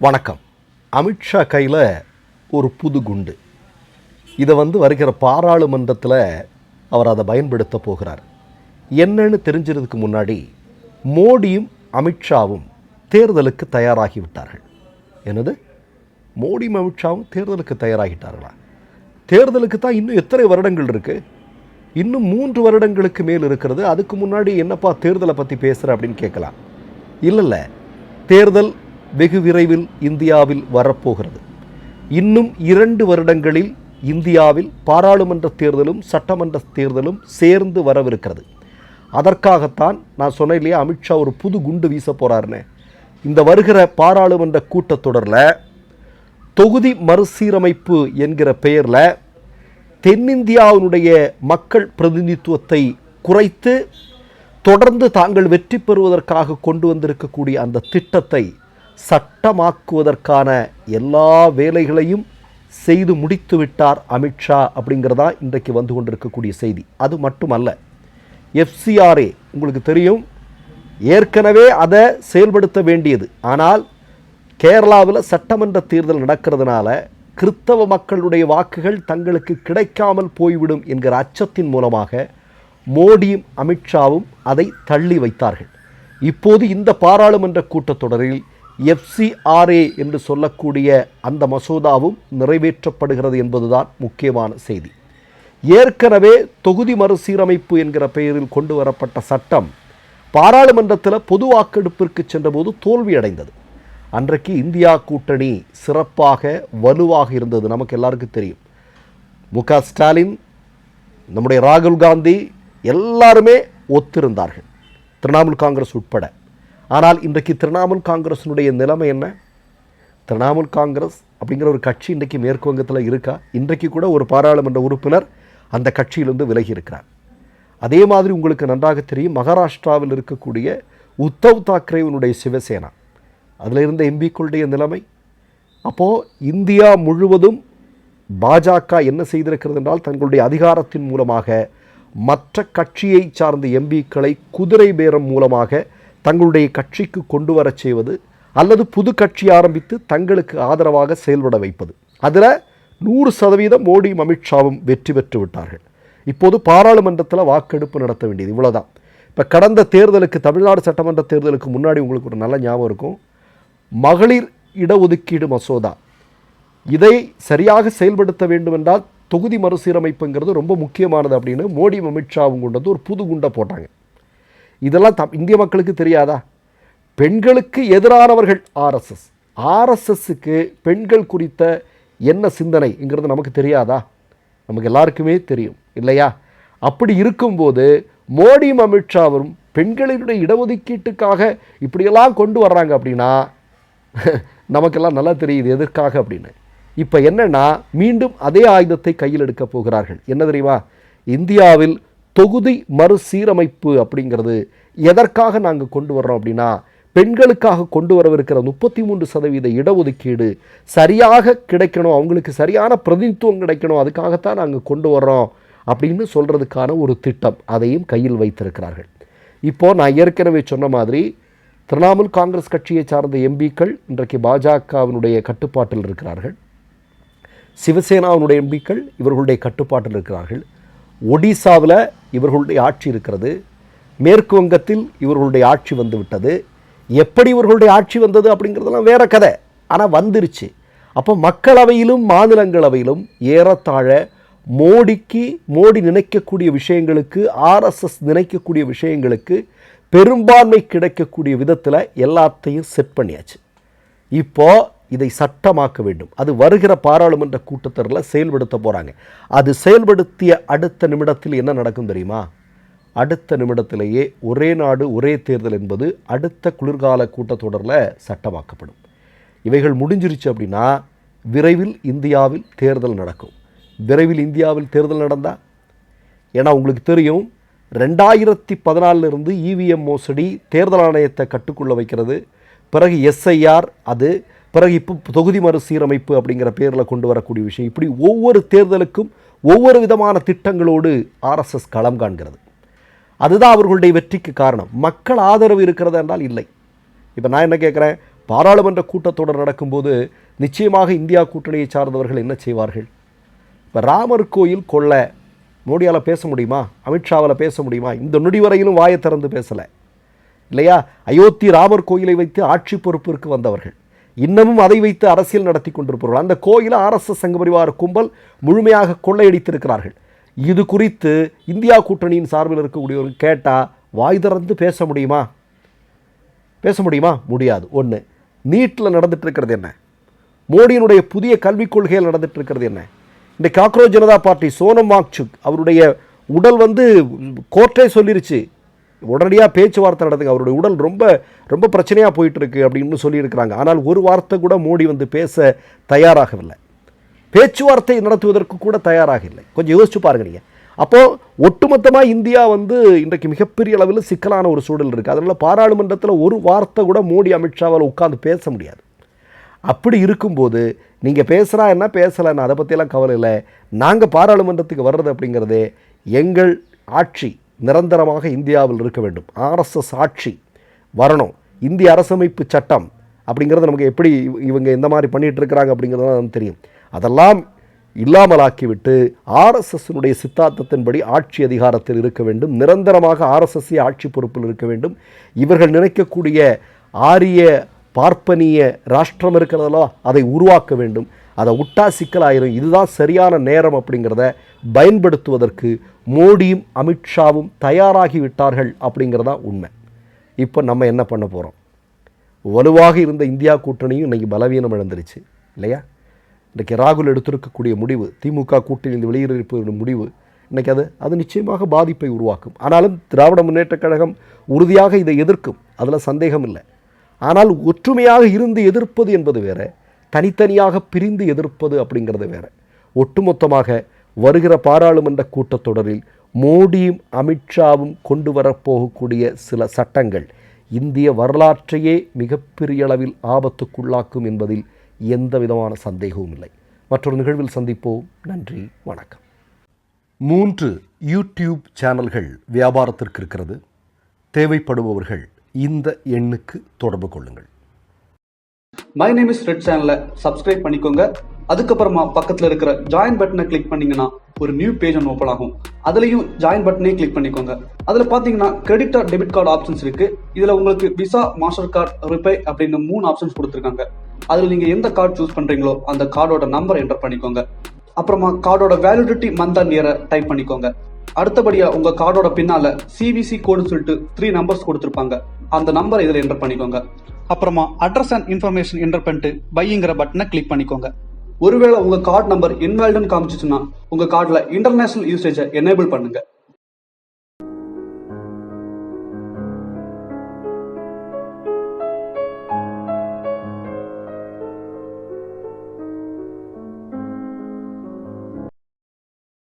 வணக்கம். அமித்ஷா கையில் ஒரு புது குண்டு. இதை வருகிற பாராளுமன்றத்தில் அவர் அதை பயன்படுத்த போகிறார். என்னன்னு தெரிஞ்சதுக்கு முன்னாடி மோடியும் அமித்ஷாவும் தேர்தலுக்கு தயாராகிவிட்டார்கள். என்னது, மோடியும் அமித்ஷாவும் தேர்தலுக்கு தயாராகிட்டார்களா? தேர்தலுக்கு தான் இன்னும் எத்தனை வருடங்கள் இருக்குது? இன்னும் 3 வருடங்களுக்கு மேல் இருக்கிறது. அதுக்கு முன்னாடி என்னப்பா தேர்தலை பற்றி பேசுகிற அப்படின்னு கேட்கலாம். இல்லை, தேர்தல் வெகு விரைவில் இந்தியாவில் வரப்போகிறது. இன்னும் 2 வருடங்களில் இந்தியாவில் பாராளுமன்ற தேர்தலும் சட்டமன்ற தேர்தலும் சேர்ந்து வரவிருக்கிறது. அதற்காகத்தான் நான் சொன்னேன் இல்லையா, அமித்ஷா ஒரு புது குண்டு வீச போகிறாருன்னு. இந்த வருகிற பாராளுமன்ற கூட்டத்தொடரில் தொகுதி மறுசீரமைப்பு என்கிற பெயரில் தென்னிந்தியாவினுடைய மக்கள் பிரதிநிதித்துவத்தை குறைத்து தொடர்ந்து தாங்கள் வெற்றி பெறுவதற்காக கொண்டு வந்திருக்கக்கூடிய அந்த திட்டத்தை சட்டமாக்குவதற்கான எல்லா வேலைகளையும் செய்து முடித்து விட்டார் அமித்ஷா அப்படிங்கிறதா இன்றைக்கு வந்து கொண்டிருக்கக்கூடிய செய்தி. அது மட்டுமல்ல, FCRA உங்களுக்கு தெரியும், ஏற்கனவே அதை செயல்படுத்த வேண்டியது. ஆனால் கேரளாவில் சட்டமன்ற தேர்தல் நடக்கிறதுனால கிறிஸ்தவ மக்களுடைய வாக்குகள் தங்களுக்கு கிடைக்காமல் போய்விடும் என்கிற அச்சத்தின் மூலமாக மோடியும் அமித்ஷாவும் அதை தள்ளி வைத்தார்கள். இப்போது இந்த பாராளுமன்ற கூட்டத்தொடரில் FCRA என்று சொல்லக்கூடிய அந்த மசோதாவும் நிறைவேற்றப்படுகிறது என்பதுதான் முக்கியமான செய்தி. ஏற்கனவே தொகுதி மறுசீரமைப்பு என்கிற பெயரில் கொண்டு வரப்பட்ட சட்டம் பாராளுமன்றத்தில் பொது வாக்கெடுப்பிற்கு சென்றபோது தோல்வி அடைந்தது. அன்றைக்கு இந்தியா கூட்டணி சிறப்பாக வலுவாக இருந்தது, நமக்கு எல்லாருக்கும் தெரியும். முக ஸ்டாலின், நம்முடைய ராகுல் காந்தி எல்லாருமே ஒத்திருந்தார்கள், திரிணாமுல் காங்கிரஸ் உட்பட. ஆனால் இன்றைக்கு திரிணாமுல் காங்கிரஸினுடைய நிலைமை என்ன? திரிணாமுல் காங்கிரஸ் அப்படிங்கிற ஒரு கட்சி இன்றைக்கு மேற்கு வங்கத்தில் இருக்கா? இன்றைக்கு கூட ஒரு பாராளுமன்ற உறுப்பினர் அந்த கட்சியிலிருந்து விலகி இருக்கிறார். அதே மாதிரி உங்களுக்கு நன்றாக தெரியும், மகாராஷ்டிராவில் இருக்கக்கூடிய உத்தவ் தாக்கரேவினுடைய சிவசேனா, அதில் இருந்த எம்பிக்களுடைய நிலைமை. அப்போது இந்தியா முழுவதும் பாஜக என்ன செய்திருக்கிறது என்றால், தங்களுடைய அதிகாரத்தின் மூலமாக மற்ற கட்சியை சார்ந்த எம்பிக்களை குதிரை பேரம் மூலமாக தங்களுடைய கட்சிக்கு கொண்டு வர செய்வது, அல்லது புது கட்சி ஆரம்பித்து தங்களுக்கு ஆதரவாக செயல்பட வைப்பது. அதில் 100% மோடியும் அமித்ஷாவும் வெற்றி பெற்று விட்டார்கள். இப்போது பாராளுமன்றத்தில் வாக்கெடுப்பு நடத்த வேண்டியது இவ்வளோதான். இப்போ கடந்த தேர்தலுக்கு, தமிழ்நாடு சட்டமன்ற தேர்தலுக்கு முன்னாடி உங்களுக்கு ஒரு நல்ல ஞாபகம் இருக்கும், மகளிர் இடஒதுக்கீடு மசோதா, இதை சரியாக செயல்படுத்த வேண்டும் என்றால் தொகுதி மறுசீரமைப்புங்கிறது ரொம்ப முக்கியமானது அப்படின்னு மோடியும் அமித்ஷாவும் கொண்டு வந்து ஒரு புது குண்டை போட்டாங்க. இதெல்லாம் இந்திய மக்களுக்கு தெரியாதா? பெண்களுக்கு எதிரானவர்கள் ஆர்எஸ்எஸ்ஸுக்கு பெண்கள் குறித்த என்ன சிந்தனைங்கிறது நமக்கு தெரியாதா? நமக்கு எல்லாருக்குமே தெரியும் இல்லையா? அப்படி இருக்கும்போது மோடியும் அமித்ஷாவும் பெண்களினுடைய இடஒதுக்கீட்டுக்காக இப்படியெல்லாம் கொண்டு வர்றாங்க அப்படின்னா நமக்கெல்லாம் நல்லா தெரியுது எதற்காக அப்படின்னு. இப்போ என்னன்னா, மீண்டும் அதே ஆயுதத்தை கையில் எடுக்க போகிறார்கள். என்ன தெரியுமா? இந்தியாவில் தொகுதி மறுசீரமைப்பு அப்படிங்கிறது எதற்காக நாங்கள் கொண்டு வர்றோம் அப்படின்னா, பெண்களுக்காக கொண்டு வரவிருக்கிற 33% இடஒதுக்கீடு சரியாக கிடைக்கணும், அவங்களுக்கு சரியான பிரதிநிதித்துவம் கிடைக்கணும், அதுக்காகத்தான் நாங்கள் கொண்டு வர்றோம் அப்படின்னு சொல்கிறதுக்கான ஒரு திட்டம், அதையும் கையில் வைத்திருக்கிறார்கள். இப்போது நான் ஏற்கனவே சொன்ன மாதிரி திரிணாமுல் காங்கிரஸ் கட்சியை சார்ந்த எம்பிக்கள் இன்றைக்கு பாஜகவினுடைய கட்டுப்பாட்டில் இருக்கிறார்கள். சிவசேனாவினுடைய எம்பிக்கள் இவர்களுடைய கட்டுப்பாட்டில் இருக்கிறார்கள். ஒடிசாவில் இவர்களுடைய ஆட்சி இருக்கிறது. மேற்கு வங்கத்தில் இவர்களுடைய ஆட்சி வந்துவிட்டது. எப்படி இவர்களுடைய ஆட்சி வந்தது அப்படிங்கிறதெல்லாம் வேற கதை, ஆனால் வந்துருச்சு. அப்போ மக்களவையிலும் மாநிலங்களவையிலும் ஏறத்தாழ மோடி நினைக்கக்கூடிய விஷயங்களுக்கு, ஆர்எஸ்எஸ் நினைக்கக்கூடிய விஷயங்களுக்கு பெரும்பான்மை கிடைக்கக்கூடிய விதத்தில் எல்லாத்தையும் செட் பண்ணியாச்சு. இப்போது இதை சட்டமாக்க வேண்டும். அது வருகிற பாராளுமன்ற கூட்டத்தொடரில் செயல்படுத்த போகிறாங்க. அது செயல்படுத்திய அடுத்த நிமிடத்தில் என்ன நடக்கும் தெரியுமா? அடுத்த நிமிடத்திலேயே ஒரே நாடு ஒரே தேர்தல் என்பது அடுத்த குளிர்கால கூட்டத்தொடரில் சட்டமாக்கப்படும். இவைகள் முடிஞ்சிருச்சு அப்படின்னா விரைவில் இந்தியாவில் தேர்தல் நடக்கும். விரைவில் இந்தியாவில் தேர்தல் நடந்தால், ஏன்னா உங்களுக்கு தெரியும் 2014 EVM மோசடி தேர்தல் ஆணையத்தை கட்டுக்குள்ளே வைக்கிறது. பிறகு SIR, அது பிறகு இப்போ தொகுதி மறுசீரமைப்பு அப்படிங்கிற பேரில் கொண்டு வரக்கூடிய விஷயம், இப்படி ஒவ்வொரு தேர்தலுக்கும் ஒவ்வொரு விதமான திட்டங்களோடு ஆர்எஸ்எஸ் களம் காண்கிறது. அதுதான் அவர்களுடைய வெற்றிக்கு காரணம். மக்கள் ஆதரவு இருக்கிறதா என்றால் இல்லை. இப்போ நான் என்ன கேட்குறேன், பாராளுமன்ற கூட்டத்தொடர் நடக்கும்போது நிச்சயமாக இந்தியா கூட்டணியை சார்ந்தவர்கள் என்ன செய்வார்கள்? இப்போ ராமர் கோயில் கொள்ளை மோடியால் பேச முடியுமா? அமித்ஷாவால் பேச முடியுமா? இந்த நொடி வரையிலும் வாயை திறந்து பேசலை இல்லையா? அயோத்தி ராமர் கோயிலை வைத்து ஆட்சி பொறுப்பிற்கு வந்தவர்கள் இன்னமும் அதை வைத்து அரசியல் நடத்தி கொண்டிருப்பார்கள். அந்த கோயிலை RSS சங்க பரிவார கும்பல் முழுமையாக கொள்ளையடித்திருக்கிறார்கள். இது குறித்து இந்தியா கூட்டணியின் சார்பில் இருக்கக்கூடியவர்கள் கேட்டால் வாய் திறந்து பேச முடியுமா? பேச முடியுமா? முடியாது. ஒன்று, நீட்டில் நடந்துட்டு இருக்கிறது என்ன? மோடியினுடைய புதிய கல்விக் கொள்கையில் நடந்துட்டு இருக்கிறது என்ன? இந்த காக்ரோச் ஜனதா பார்ட்டி சோனம் வாங்சுக் அவருடைய உடல் கோர்ட்டே சொல்லிருச்சு, உடனடியாக பேச்சுவார்த்தை நடத்துங்க, அவருடைய உடல் ரொம்ப ரொம்ப பிரச்சனையாக போயிட்டுருக்கு அப்படின்னு சொல்லியிருக்கிறாங்க. ஆனால் ஒரு வார்த்தை கூட மோடி பேச தயாராகவில்லை, பேச்சுவார்த்தை நடத்துவதற்கு கூட தயாராக இல்லை. கொஞ்சம் யோசிச்சு பாருங்க நீங்கள். அப்போது ஒட்டுமொத்தமாக இந்தியா இன்றைக்கு மிகப்பெரிய அளவில் சிக்கலான ஒரு சூழல் இருக்குது. அதனால் பாராளுமன்றத்தில் ஒரு வார்த்தை கூட மோடி அமித்ஷாவால் உட்கார்ந்து பேச முடியாது. அப்படி இருக்கும்போது நீங்கள் பேசுகிறா என்ன பேசலைன்னு அதை பற்றியெல்லாம் கவலை இல்லை. நாங்கள் பாராளுமன்றத்துக்கு வர்றது அப்படிங்கிறதே எங்கள் ஆட்சி நிரந்தரமாக இந்தியாவில் இருக்க வேண்டும், RSS ஆட்சி வரணும், இந்திய அரசமைப்பு சட்டம் அப்படிங்கிறது நமக்கு எப்படி இவங்க இந்த மாதிரி பண்ணிகிட்டு இருக்கிறாங்க அப்படிங்கிறது தான் நமக்கு தெரியும். அதெல்லாம் இல்லாமலாக்கிவிட்டு RSSனுடைய சித்தாந்தத்தின்படி ஆட்சி அதிகாரத்தில் இருக்க வேண்டும், நிரந்தரமாக RSS ஆட்சி பொறுப்பில் இருக்க வேண்டும். இவர்கள் நினைக்கக்கூடிய ஆரிய பார்ப்பனிய ராஷ்டிரம் இருக்கிறதோ அதை உருவாக்க வேண்டும். அதை விட்டா சிக்கலாயிரும். இதுதான் சரியான நேரம் அப்படிங்கிறத பயன்படுத்துவதற்கு மோடியும் அமித்ஷாவும் தயாராகி விட்டார்கள் அப்படிங்கிறதா உண்மை. இப்போ நம்ம என்ன பண்ண போகிறோம்? வலுவாக இருந்த இந்தியா கூட்டணியும் இன்றைக்கி பலவீனம் இழந்துருச்சு இல்லையா? இன்றைக்கி ராகுல் எடுத்திருக்கக்கூடிய முடிவு, திமுக கூட்டணியில் வெளியேறியிருப்ப முடிவு இன்றைக்கி அது நிச்சயமாக பாதிப்பை உருவாக்கும். ஆனாலும் திராவிட முன்னேற்றக் கழகம் உறுதியாக இதை எதிர்க்கும், அதில் சந்தேகம் இல்லை. ஆனால் ஒற்றுமையாக இருந்து எதிர்ப்பது என்பது வேறு, தனித்தனியாக பிரிந்து எதிர்ப்பது அப்படிங்கிறது வேறு. ஒட்டுமொத்தமாக வருகிற பாராளுமன்ற கூட்டத்தொடரில் மோடியும் அமித்ஷாவும் கொண்டு வரப்போகக்கூடிய சில சட்டங்கள் இந்திய வரலாற்றையே மிகப்பெரிய அளவில் ஆபத்துக்குள்ளாக்கும் என்பதில் எந்த விதமான சந்தேகமும் இல்லை. மற்றொரு நிகழ்வில் சந்திப்போம். நன்றி, வணக்கம். 3 யூடியூப் சேனல்கள் வியாபாரத்திற்கு இருக்கிறது. தேவைப்படுபவர்கள் இந்த எண்ணுக்கு தொடர்பு கொள்ளுங்கள். மை நேம் இஸ் ரெட் சேனலை சப்ஸ்கிரைப் பண்ணிக்கோங்க. அதுக்கப்புறமா பக்கத்தில் இருக்கிற ஜாயின் பட்டனை கிளிக் பண்ணீங்கன்னா ஒரு நியூ பேஜ் ஒன்று ஓப்பன் ஆகும். அதுலேயும் ஜாயின் பட்டனே கிளிக் பண்ணிக்கோங்க. அதில் பார்த்தீங்கன்னா credit R debit card options இருக்கு. இதில் உங்களுக்கு விசா, மாஸ்டர் கார்டு, ரிப்பே அப்படின்னு 3 ஆப்ஷன்ஸ் கொடுத்துருக்காங்க. அதில் நீங்கள் எந்த கார்டு சூஸ் பண்ணுறீங்களோ அந்த கார்டோட நம்பர் என்டர் பண்ணிக்கோங்க. அப்புறமா கார்டோட வேலிடிட்டி மந்த் அண்ட் இயரை டைப் பண்ணிக்கோங்க. அடுத்தபடியா உங்க கார்டோட பின்னால CVC கோடுன்னு சொல்லிட்டு 3 நம்பர்ஸ் கொடுத்துருப்பாங்க. அந்த நம்பர் இதில் என்டர் பண்ணிக்கோங்க. அப்புறமா அட்ரஸ் அண்ட் இன்ஃபர்மேஷன் என்டர் பண்ணிட்டு பைங்கிற பட்டனை கிளிக் பண்ணிக்கோங்க. ஒருவேளை உங்க கார்டு நம்பர் இன்வாலிட்னு காமிச்சிச்சுன்னா உங்க கார்டுல இன்டர்நேஷனல் யூசேஜை எனேபிள் பண்ணுங்க.